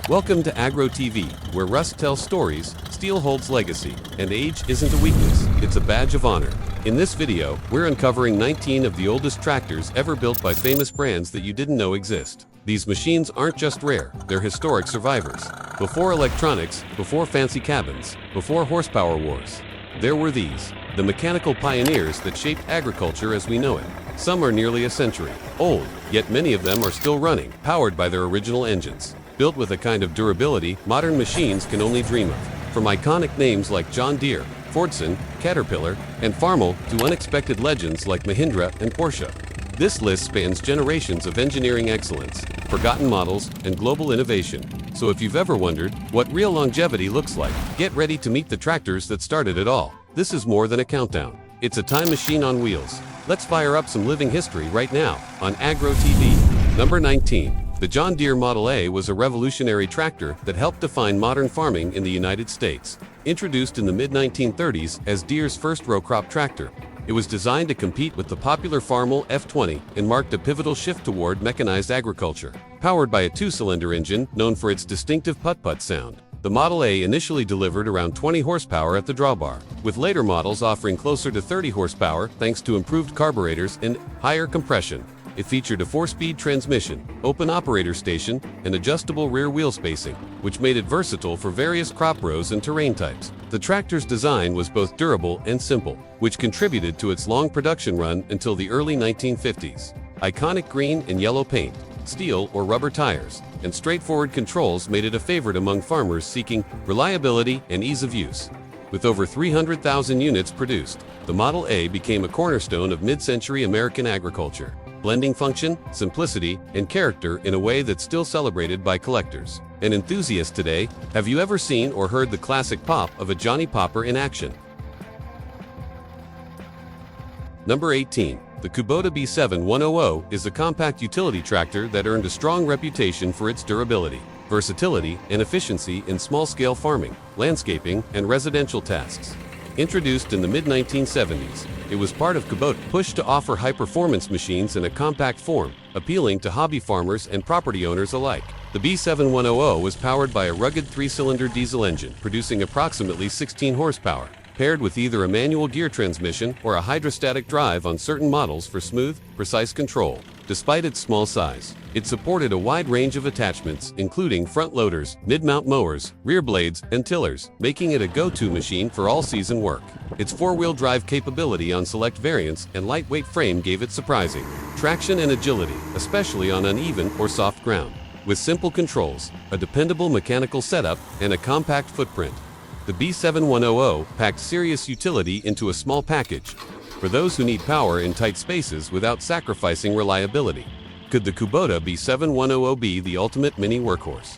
Welcome to Agro TV, where rust tells stories, steel holds legacy, and age isn't a weakness, it's a badge of honor. In this video, we're uncovering 19 of the oldest tractors ever built by famous brands that you didn't know exist. These machines aren't just rare, they're historic survivors. Before electronics, before fancy cabins, before horsepower wars, there were these, the mechanical pioneers that shaped agriculture as we know it. Some are nearly a century old, yet many of them are still running, powered by their original engines. Built with a kind of durability modern machines can only dream of. From iconic names like John Deere, Fordson, Caterpillar, and Farmall to unexpected legends like Mahindra and Porsche. This list spans generations of engineering excellence, forgotten models, and global innovation. So if you've ever wondered what real longevity looks like, get ready to meet the tractors that started it all. This is more than a countdown. It's a time machine on wheels. Let's fire up some living history right now on Agro TV. Number 19. The John Deere Model A was a revolutionary tractor that helped define modern farming in the United States. Introduced in the mid-1930s as Deere's first row crop tractor, it was designed to compete with the popular Farmall F20 and marked a pivotal shift toward mechanized agriculture. Powered by a two-cylinder engine known for its distinctive putt-putt sound, the Model A initially delivered around 20 horsepower at the drawbar, with later models offering closer to 30 horsepower thanks to improved carburetors and higher compression. It featured a 4-speed transmission, open operator station, and adjustable rear wheel spacing, which made it versatile for various crop rows and terrain types. The tractor's design was both durable and simple, which contributed to its long production run until the early 1950s. Iconic green and yellow paint, steel or rubber tires, and straightforward controls made it a favorite among farmers seeking reliability and ease of use. With over 300,000 units produced, the Model A became a cornerstone of mid-century American agriculture, blending function, simplicity, and character in a way that's still celebrated by collectors and enthusiasts today. Have you ever seen or heard the classic pop of a Johnny Popper in action? Number 18. The Kubota B7100 is a compact utility tractor that earned a strong reputation for its durability, versatility, and efficiency in small-scale farming, landscaping, and residential tasks. Introduced in the mid-1970s, it was part of Kubota's push to offer high-performance machines in a compact form, appealing to hobby farmers and property owners alike. The B7100 was powered by a rugged 3-cylinder diesel engine, producing approximately 16 horsepower, paired with either a manual gear transmission or a hydrostatic drive on certain models for smooth, precise control. Despite its small size, it supported a wide range of attachments, including front loaders, mid-mount mowers, rear blades, and tillers, making it a go-to machine for all-season work. Its four-wheel drive capability on select variants and lightweight frame gave it surprising traction and agility, especially on uneven or soft ground. With simple controls, a dependable mechanical setup, and a compact footprint, the B7100 packed serious utility into a small package for those who need power in tight spaces without sacrificing reliability. Could the Kubota B7100 be the ultimate mini workhorse?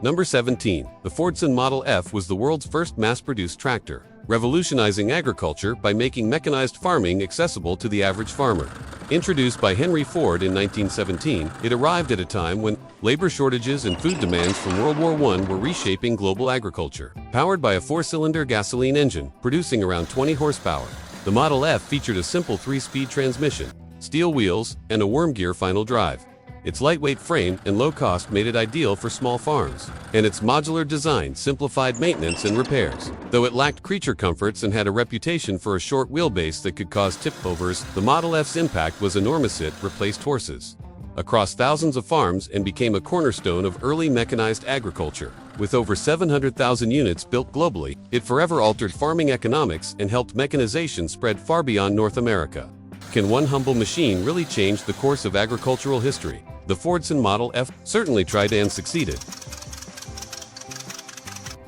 Number 17. The Fordson Model F was the world's first mass-produced tractor, revolutionizing agriculture by making mechanized farming accessible to the average farmer. Introduced by Henry Ford in 1917, it arrived at a time when labor shortages and food demands from World War I were reshaping global agriculture. Powered by a 4-cylinder gasoline engine, producing around 20 horsepower, the Model F featured a simple 3-speed transmission, steel wheels, and a worm gear final drive. Its lightweight frame and low cost made it ideal for small farms, and its modular design simplified maintenance and repairs. Though it lacked creature comforts and had a reputation for a short wheelbase that could cause tip-overs, the Model F's impact was enormous. It replaced horses across thousands of farms and became a cornerstone of early mechanized agriculture. With over 700,000 units built globally, it forever altered farming economics and helped mechanization spread far beyond North America. Can one humble machine really change the course of agricultural history? The Fordson Model F certainly tried and succeeded.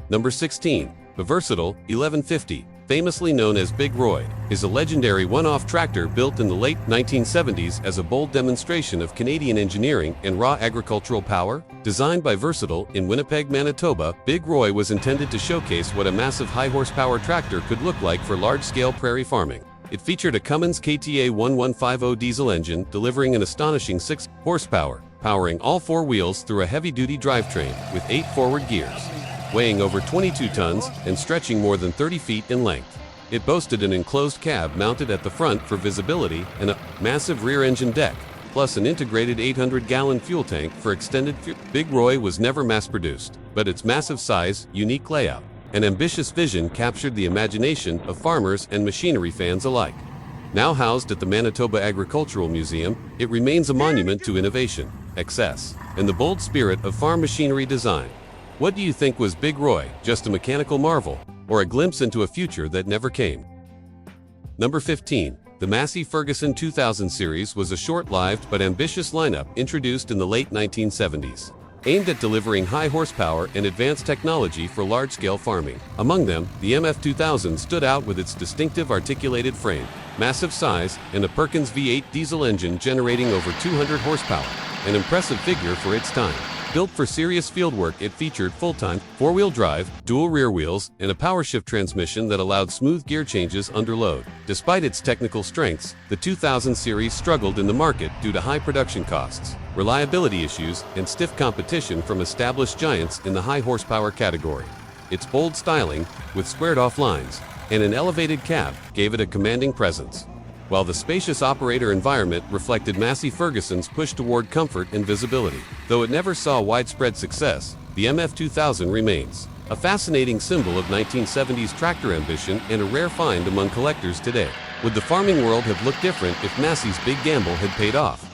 Number 16. The versatile 1150, famously known as Big Roy, is a legendary one-off tractor built in the late 1970s as a bold demonstration of Canadian engineering and raw agricultural power. Designed by Versatile in Winnipeg, Manitoba, Big Roy was intended to showcase what a massive high-horsepower tractor could look like for large-scale prairie farming. It featured a Cummins KTA 1150 diesel engine delivering an astonishing 6 horsepower, powering all 4 wheels through a heavy-duty drivetrain with 8 forward gears. Weighing over 22 tons and stretching more than 30 feet in length, it boasted an enclosed cab mounted at the front for visibility and a massive rear engine deck, plus an integrated 800-gallon fuel tank for extended fuel. Big Roy was never mass-produced, but its massive size, unique layout, and ambitious vision captured the imagination of farmers and machinery fans alike. Now housed at the Manitoba Agricultural Museum, it remains a monument to innovation, excess, and the bold spirit of farm machinery design. What do you think was Big Roy, just a mechanical marvel, or a glimpse into a future that never came? Number 15. The Massey Ferguson 2000 series was a short-lived but ambitious lineup introduced in the late 1970s, aimed at delivering high horsepower and advanced technology for large-scale farming. Among them, the MF2000 stood out with its distinctive articulated frame, massive size, and a Perkins V8 diesel engine generating over 200 horsepower, an impressive figure for its time. Built for serious fieldwork, it featured full-time, four-wheel drive, dual rear wheels, and a power-shift transmission that allowed smooth gear changes under load. Despite its technical strengths, the 2000 series struggled in the market due to high production costs, reliability issues, and stiff competition from established giants in the high-horsepower category. Its bold styling, with squared-off lines, and an elevated cab, gave it a commanding presence, while the spacious operator environment reflected Massey Ferguson's push toward comfort and visibility. Though it never saw widespread success, the MF2000 remains a fascinating symbol of 1970s tractor ambition and a rare find among collectors today. Would the farming world have looked different if Massey's big gamble had paid off?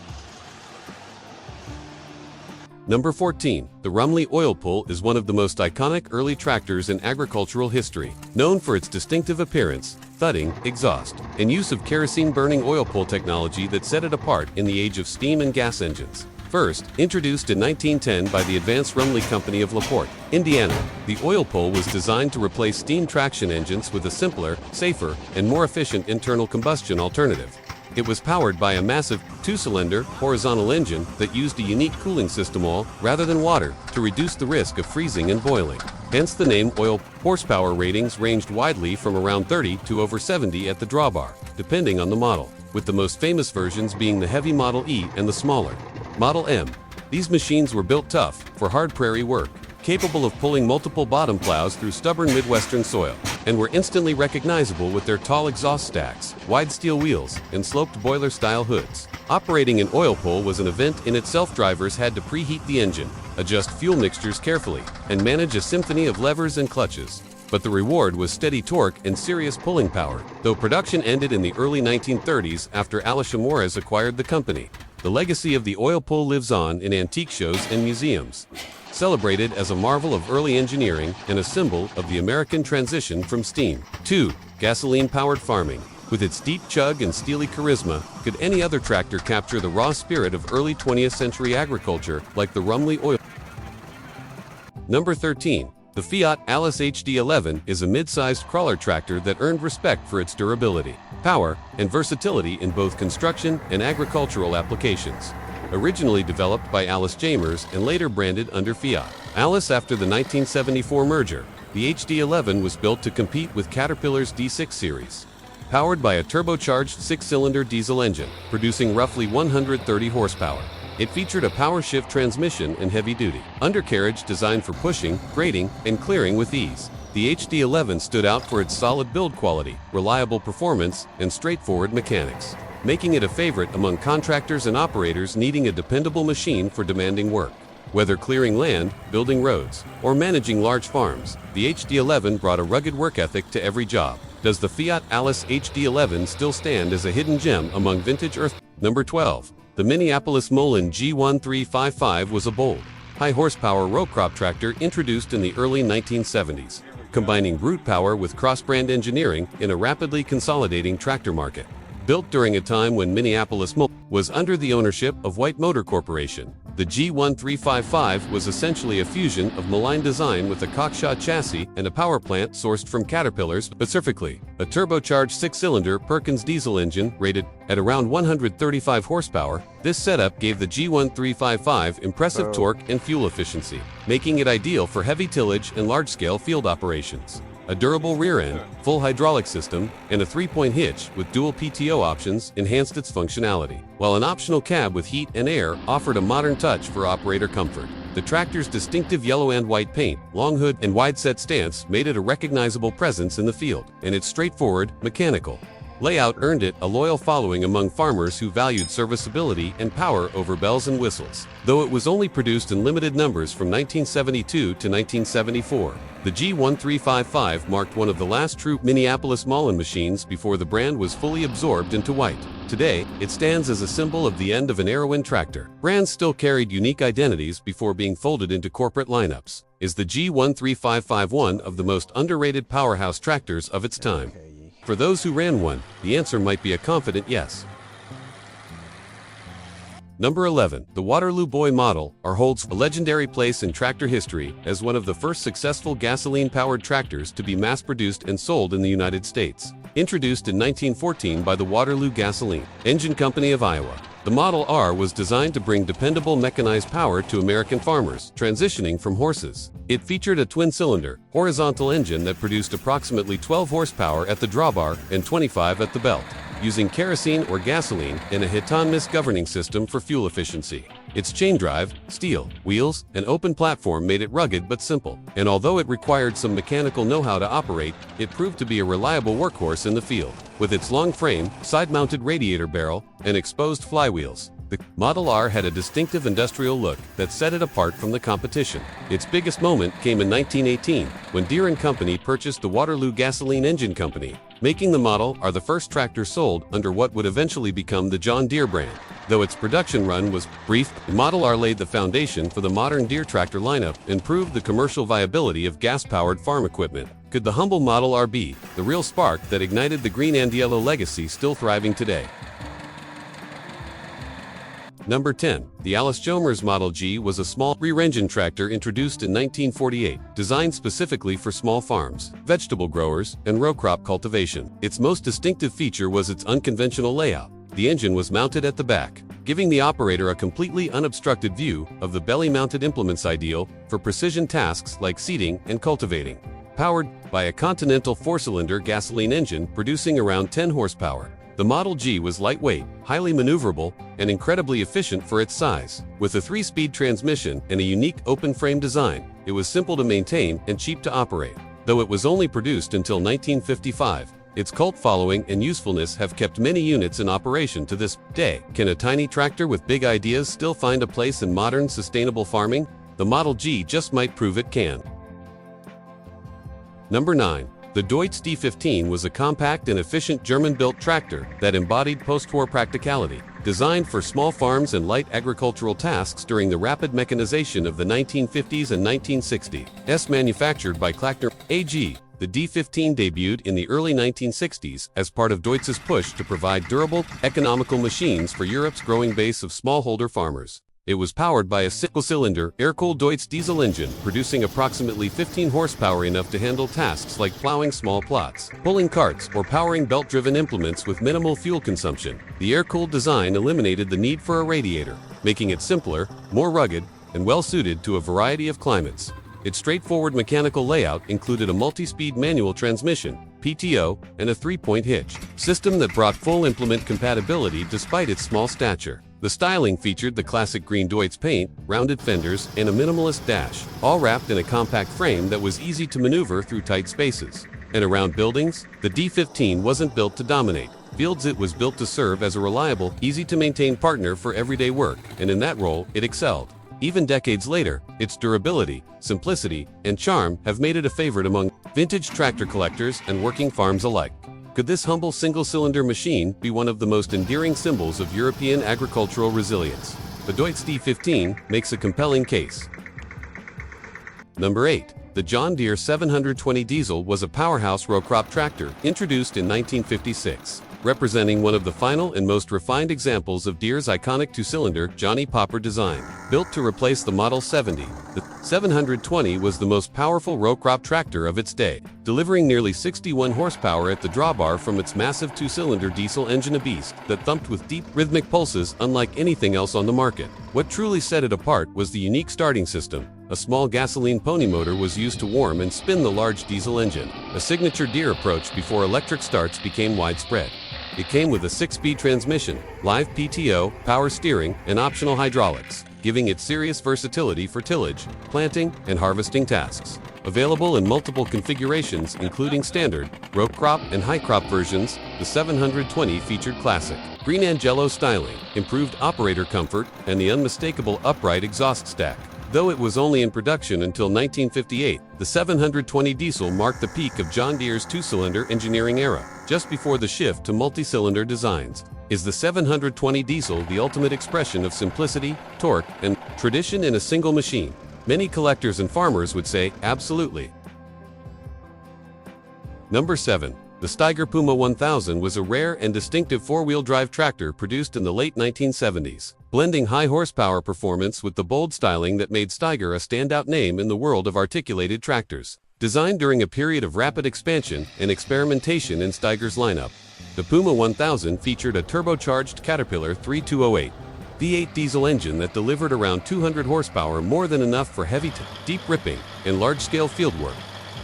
Number 14. The Rumely OilPull is one of the most iconic early tractors in agricultural history, known for its distinctive appearance, thudding, exhaust, and use of kerosene-burning oil pull technology that set it apart in the age of steam and gas engines. First, introduced in 1910 by the Advanced Rumely Company of LaPorte, Indiana, the oil pull was designed to replace steam traction engines with a simpler, safer, and more efficient internal combustion alternative. It was powered by a massive, two-cylinder, horizontal engine that used a unique cooling system oil, rather than water, to reduce the risk of freezing and boiling. Hence the name oil. Horsepower ratings ranged widely from around 30 to over 70 at the drawbar, depending on the model, with the most famous versions being the heavy Model E and the smaller Model M. These machines were built tough, for hard prairie work, capable of pulling multiple bottom plows through stubborn Midwestern soil, and were instantly recognizable with their tall exhaust stacks, wide steel wheels, and sloped boiler-style hoods. Operating an oil pull was an event in itself. Drivers had to preheat the engine, adjust fuel mixtures carefully, and manage a symphony of levers and clutches. But the reward was steady torque and serious pulling power. Though production ended in the early 1930s after Allis-Chalmers acquired the company, the legacy of the oil pull lives on in antique shows and museums, celebrated as a marvel of early engineering and a symbol of the American transition from steam to gasoline-powered farming. With its deep chug and steely charisma, could any other tractor capture the raw spirit of early 20th century agriculture like the Rumely oil? Number 13. The Fiat-Allis HD11 is a mid-sized crawler tractor that earned respect for its durability, power, and versatility in both construction and agricultural applications. Originally developed by Allis-Chalmers and later branded under Fiat Allis after the 1974 merger, the HD11 was built to compete with Caterpillar's D6 series. Powered by a turbocharged six-cylinder diesel engine, producing roughly 130 horsepower. It featured a power-shift transmission and heavy-duty undercarriage designed for pushing, grading, and clearing with ease. The HD11 stood out for its solid build quality, reliable performance, and straightforward mechanics, making it a favorite among contractors and operators needing a dependable machine for demanding work. Whether clearing land, building roads, or managing large farms, the HD11 brought a rugged work ethic to every job. Does the Fiat-Allis HD11 still stand as a hidden gem among vintage earth? Number 12. The Minneapolis-Moline G1355 was a bold, high-horsepower row crop tractor introduced in the early 1970s, combining brute power with cross-brand engineering in a rapidly consolidating tractor market. Built during a time when Minneapolis-Moline was under the ownership of White Motor Corporation, the G1355 was essentially a fusion of Moline design with a cockshaw chassis and a power plant sourced from Caterpillar's, specifically a turbocharged six-cylinder Perkins diesel engine rated at around 135 horsepower. This setup gave the G1355 impressive torque and fuel efficiency, making it ideal for heavy tillage and large-scale field operations. A durable rear end, full hydraulic system, and a 3-point hitch with dual PTO options enhanced its functionality, while an optional cab with heat and air offered a modern touch for operator comfort. The tractor's distinctive yellow and white paint, long hood, and wide-set stance made it a recognizable presence in the field, and its straightforward, mechanical layout earned it a loyal following among farmers who valued serviceability and power over bells and whistles. Though it was only produced in limited numbers from 1972 to 1974, the G1355 marked one of the last true Minneapolis-Moline machines before the brand was fully absorbed into white. Today, it stands as a symbol of the end of an era when tractor brands still carried unique identities before being folded into corporate lineups. Is the G1355 one of the most underrated powerhouse tractors of its time? For those who ran one, the answer might be a confident yes. Number 11. The Waterloo Boy Model R holds a legendary place in tractor history as one of the first successful gasoline-powered tractors to be mass-produced and sold in the United States. Introduced in 1914 by the Waterloo Gasoline Engine Company of Iowa, the Model R was designed to bring dependable mechanized power to American farmers, transitioning from horses. It featured a twin-cylinder, horizontal engine that produced approximately 12 horsepower at the drawbar and 25 at the belt, using kerosene or gasoline and a hit-and-miss governing system for fuel efficiency. Its chain drive, steel, wheels, and open platform made it rugged but simple, and although it required some mechanical know-how to operate, it proved to be a reliable workhorse in the field. With its long frame, side-mounted radiator barrel, and exposed flywheels, the Model R had a distinctive industrial look that set it apart from the competition. Its biggest moment came in 1918, when Deere & Company purchased the Waterloo Gasoline Engine Company, making the Model R the first tractor sold under what would eventually become the John Deere brand. Though its production run was brief, the Model R laid the foundation for the modern Deere tractor lineup and proved the commercial viability of gas-powered farm equipment. Could the humble Model R be the real spark that ignited the green and yellow legacy still thriving today? Number 10. The Allis-Chalmers Model G was a small rear-engine tractor introduced in 1948, designed specifically for small farms, vegetable growers, and row crop cultivation. Its most distinctive feature was its unconventional layout. The engine was mounted at the back, giving the operator a completely unobstructed view of the belly-mounted implements ideal for precision tasks like seeding and cultivating. Powered by a Continental 4-cylinder gasoline engine producing around 10 horsepower, the Model G was lightweight, highly maneuverable, and incredibly efficient for its size. With a 3-speed transmission and a unique open-frame design, it was simple to maintain and cheap to operate. Though it was only produced until 1955, its cult following and usefulness have kept many units in operation to this day. Can a tiny tractor with big ideas still find a place in modern, sustainable farming? The Model G just might prove it can. Number 9. The Deutz D15 was a compact and efficient German-built tractor that embodied post-war practicality, designed for small farms and light agricultural tasks during the rapid mechanization of the 1950s and 1960s. Manufactured by Klachner AG, the D15 debuted in the early 1960s as part of Deutz's push to provide durable, economical machines for Europe's growing base of smallholder farmers. It was powered by a single-cylinder, air-cooled Deutz diesel engine, producing approximately 15 horsepower, enough to handle tasks like plowing small plots, pulling carts, or powering belt-driven implements with minimal fuel consumption. The air-cooled design eliminated the need for a radiator, making it simpler, more rugged, and well-suited to a variety of climates. Its straightforward mechanical layout included a multi-speed manual transmission, PTO, and a 3-point hitch system that brought full implement compatibility despite its small stature. The styling featured the classic green Deutz paint, rounded fenders, and a minimalist dash, all wrapped in a compact frame that was easy to maneuver through tight spaces. And around buildings, the D15 wasn't built to dominate fields. It was built to serve as a reliable, easy-to-maintain partner for everyday work, and in that role, it excelled. Even decades later, its durability, simplicity, and charm have made it a favorite among vintage tractor collectors and working farms alike. Could this humble single-cylinder machine be one of the most endearing symbols of European agricultural resilience? The Deutz D15 makes a compelling case. Number 8. The John Deere 720 diesel was a powerhouse row crop tractor introduced in 1956, representing one of the final and most refined examples of Deere's iconic 2-cylinder Johnny Popper design. Built to replace the Model 70, the 720 was the most powerful row crop tractor of its day, delivering nearly 61 horsepower at the drawbar from its massive 2-cylinder diesel engine, a beast that thumped with deep, rhythmic pulses unlike anything else on the market. What truly set it apart was the unique starting system. A small gasoline pony motor was used to warm and spin the large diesel engine, a signature Deere approach before electric starts became widespread. It came with a 6-speed transmission, live PTO, power steering, and optional hydraulics, giving it serious versatility for tillage, planting, and harvesting tasks. Available in multiple configurations including standard, row crop, and high crop versions, the 720 featured classic green Angelo styling, improved operator comfort, and the unmistakable upright exhaust stack. Though it was only in production until 1958, the 720 diesel marked the peak of John Deere's two-cylinder engineering era, just before the shift to multi-cylinder designs. Is the 720 diesel the ultimate expression of simplicity, torque, and tradition in a single machine? Many collectors and farmers would say absolutely. Number 7. The Steiger Puma 1000 was a rare and distinctive four-wheel drive tractor produced in the late 1970s, blending high horsepower performance with the bold styling that made Steiger a standout name in the world of articulated tractors. Designed during a period of rapid expansion and experimentation in Steiger's lineup, the Puma 1000 featured a turbocharged Caterpillar 3208 V8 diesel engine that delivered around 200 horsepower, more than enough for heavy, deep ripping, and large-scale fieldwork.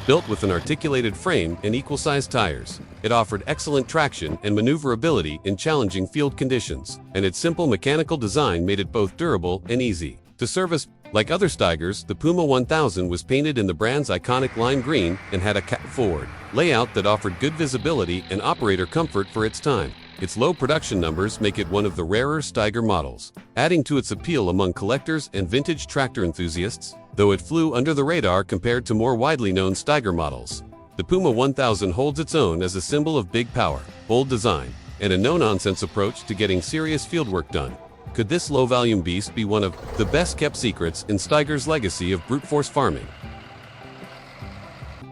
Built with an articulated frame and equal-sized tires, it offered excellent traction and maneuverability in challenging field conditions, and its simple mechanical design made it both durable and easy to service. Like other Steigers, the Puma 1000 was painted in the brand's iconic lime green and had a cab-forward layout that offered good visibility and operator comfort for its time. Its low production numbers make it one of the rarer Steiger models, adding to its appeal among collectors and vintage tractor enthusiasts, though it flew under the radar compared to more widely known Steiger models. The Puma 1000 holds its own as a symbol of big power, bold design, and a no-nonsense approach to getting serious fieldwork done. Could this low-volume beast be one of the best-kept secrets in Steiger's legacy of brute force farming?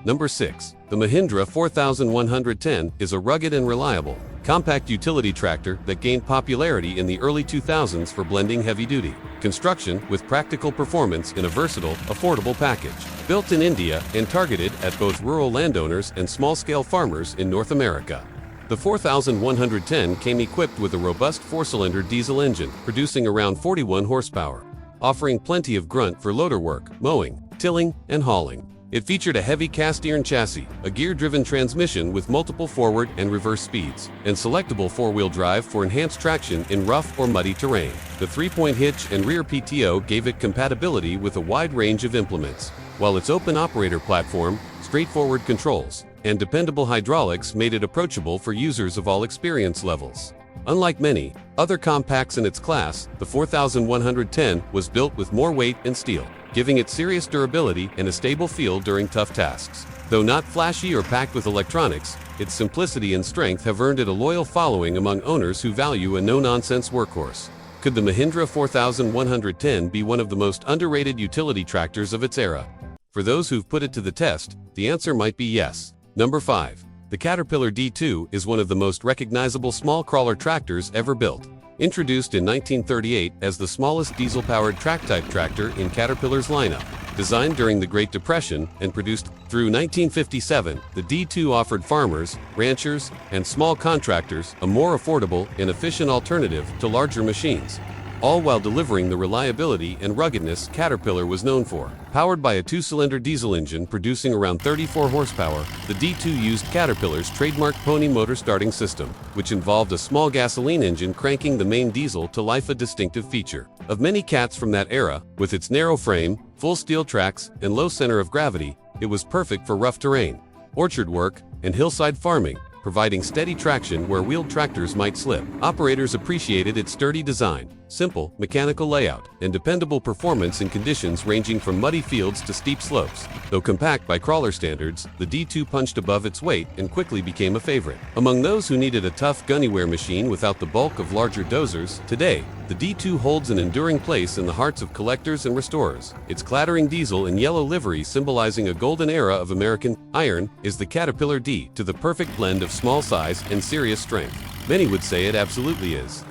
Number 6. The Mahindra 4110 is a rugged and reliable, compact utility tractor that gained popularity in the early 2000s for blending heavy-duty construction with practical performance in a versatile, affordable package. Built in India and targeted at both rural landowners and small-scale farmers in North America. The 4110 came equipped with a robust four-cylinder diesel engine, producing around 41 horsepower, offering plenty of grunt for loader work, mowing, tilling, and hauling. It featured a heavy cast-iron chassis, a gear-driven transmission with multiple forward and reverse speeds, and selectable four-wheel drive for enhanced traction in rough or muddy terrain. The three-point hitch and rear PTO gave it compatibility with a wide range of implements, while its open operator platform, straightforward controls, and dependable hydraulics made it approachable for users of all experience levels. Unlike many other compacts in its class, the 4110 was built with more weight and steel, giving it serious durability and a stable feel during tough tasks. Though not flashy or packed with electronics, its simplicity and strength have earned it a loyal following among owners who value a no-nonsense workhorse. Could the Mahindra 4110 be one of the most underrated utility tractors of its era? For those who've put it to the test, the answer might be yes. Number 5. The Caterpillar D2 is one of the most recognizable small crawler tractors ever built. Introduced in 1938 as the smallest diesel-powered track-type tractor in Caterpillar's lineup, designed during the Great Depression and produced through 1957, the D2 offered farmers, ranchers, and small contractors a more affordable and efficient alternative to larger machines, all while delivering the reliability and ruggedness Caterpillar was known for. Powered by a two-cylinder diesel engine producing around 34 horsepower, the D2 used Caterpillar's trademark pony motor starting system, which involved a small gasoline engine cranking the main diesel to life, a distinctive feature of many cats from that era. With its narrow frame, full steel tracks, and low center of gravity, it was perfect for rough terrain, orchard work, and hillside farming, providing steady traction where wheeled tractors might slip. Operators appreciated its sturdy design, simple mechanical layout, and dependable performance in conditions ranging from muddy fields to steep slopes. Though compact by crawler standards, the D2 punched above its weight and quickly became a favorite among those who needed a tough gunnyware machine without the bulk of larger dozers. Today, the D2 holds an enduring place in the hearts of collectors and restorers. Its clattering diesel in yellow livery, symbolizing a golden era of American iron, is the Caterpillar D to the perfect blend of small size and serious strength. Many would say it absolutely is.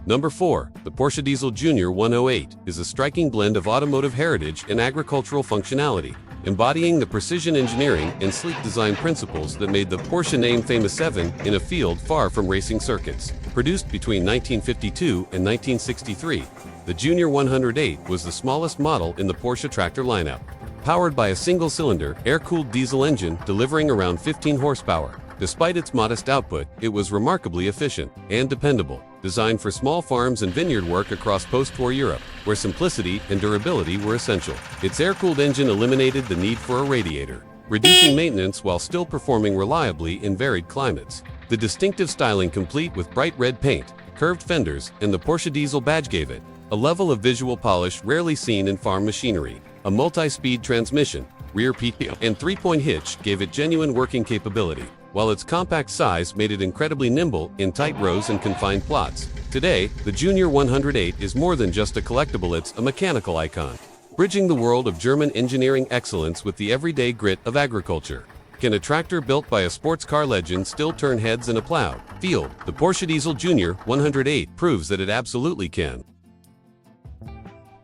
Number 4. The Porsche-Diesel Junior 108 is a striking blend of automotive heritage and agricultural functionality, embodying the precision engineering and sleek design principles that made the Porsche name famous in a field far from racing circuits. Produced between 1952 and 1963, the Junior 108 was the smallest model in the Porsche tractor lineup. Powered by a single-cylinder, air-cooled diesel engine delivering around 15 horsepower. Despite its modest output, it was remarkably efficient and dependable. designed for small farms and vineyard work across post-war Europe, where simplicity and durability were essential. Its air-cooled engine eliminated the need for a radiator, reducing maintenance while still performing reliably in varied climates. The distinctive styling, complete with bright red paint, curved fenders, and the Porsche-Diesel badge, gave it a level of visual polish rarely seen in farm machinery. A multi-speed transmission, rear PTO, and three-point hitch gave it genuine working capability, while its compact size made it incredibly nimble in tight rows and confined plots. Today, the Junior 108 is more than just a collectible, it's a mechanical icon, bridging the world of German engineering excellence with the everyday grit of agriculture. Can a tractor built by a sports car legend still turn heads in a plowed field? The Porsche-Diesel Junior 108 proves that it absolutely can.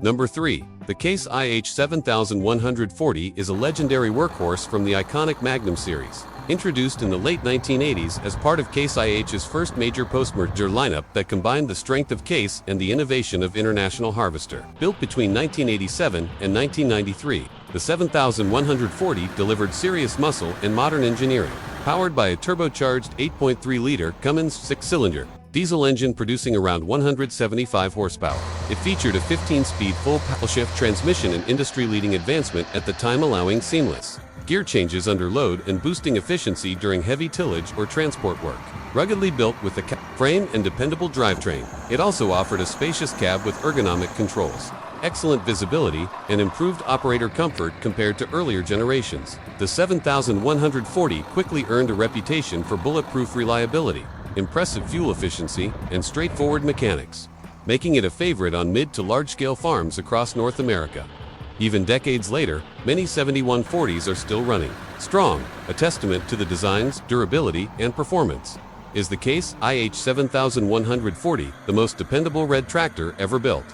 Number 3. The Case IH7140 is a legendary workhorse from the iconic Magnum series. Introduced in the late 1980s as part of Case IH's first major post-merger lineup that combined the strength of Case and the innovation of International Harvester. Built between 1987 and 1993, the 7140 delivered serious muscle and modern engineering. Powered by a turbocharged 8.3-liter Cummins 6-cylinder diesel engine producing around 175 horsepower. It featured a 15-speed full paddle shift transmission, an industry-leading advancement at the time, allowing seamless gear changes under load and boosting efficiency during heavy tillage or transport work. Ruggedly built with a frame and dependable drivetrain, it also offered a spacious cab with ergonomic controls, excellent visibility, and improved operator comfort compared to earlier generations. The 7140 quickly earned a reputation for bulletproof reliability, impressive fuel efficiency, and straightforward mechanics, making it a favorite on mid to large-scale farms across North America. Even decades later, many 7140s are still running strong, a testament to the design's durability and performance. Is the Case IH7140 the most dependable red tractor ever built?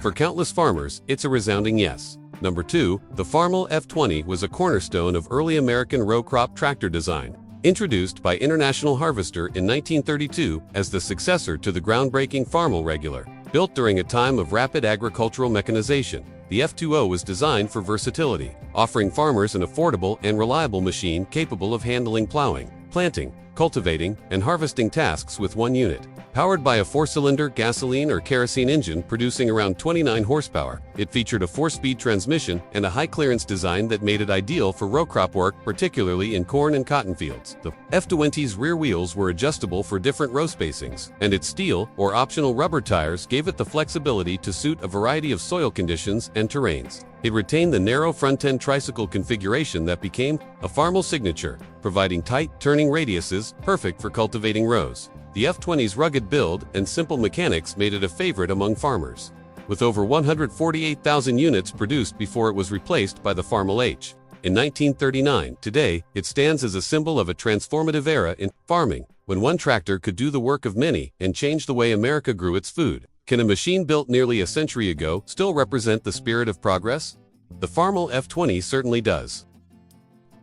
For countless farmers, it's a resounding yes. Number 2, the Farmall F20 was a cornerstone of early American row crop tractor design. Introduced by International Harvester in 1932 as the successor to the groundbreaking Farmall Regular. Built during a time of rapid agricultural mechanization, the F20 was designed for versatility, offering farmers an affordable and reliable machine capable of handling plowing, planting, cultivating, and harvesting tasks with one unit. Powered by a 4-cylinder gasoline or kerosene engine producing around 29 horsepower, it featured a 4-speed transmission and a high-clearance design that made it ideal for row crop work, particularly in corn and cotton fields. The F20's rear wheels were adjustable for different row spacings, and its steel or optional rubber tires gave it the flexibility to suit a variety of soil conditions and terrains. It retained the narrow front-end tricycle configuration that became a Farmall signature, providing tight turning radiuses perfect for cultivating rows. The F20's rugged build and simple mechanics made it a favorite among farmers, with over 148,000 units produced before it was replaced by the Farmall H in 1939. Today, it stands as a symbol of a transformative era in farming, when one tractor could do the work of many and change the way America grew its food. Can a machine built nearly a century ago still represent the spirit of progress? The Farmall F20 certainly does.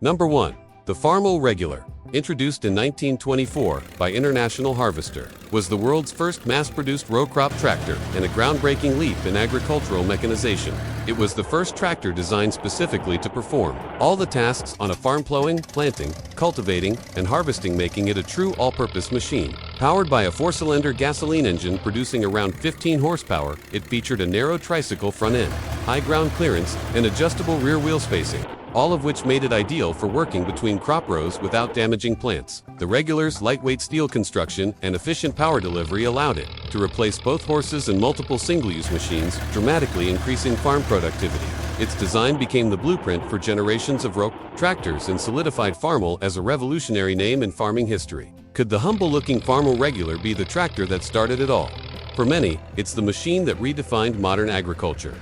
Number 1. The Farmall Regular, introduced in 1924 by International Harvester, was the world's first mass-produced row crop tractor and a groundbreaking leap in agricultural mechanization. It was the first tractor designed specifically to perform all the tasks on a farm, plowing, planting, cultivating, and harvesting, making it a true all-purpose machine. Powered by a 4-cylinder gasoline engine producing around 15 horsepower, it featured a narrow tricycle front end, high ground clearance, and adjustable rear wheel spacing, all of which made it ideal for working between crop rows without damaging plants. The Regular's lightweight steel construction and efficient power delivery allowed it to replace both horses and multiple single-use machines, dramatically increasing farm productivity. Its design became the blueprint for generations of row tractors and solidified Farmall as a revolutionary name in farming history. Could the humble-looking Farmall Regular be the tractor that started it all? For many, it's the machine that redefined modern agriculture.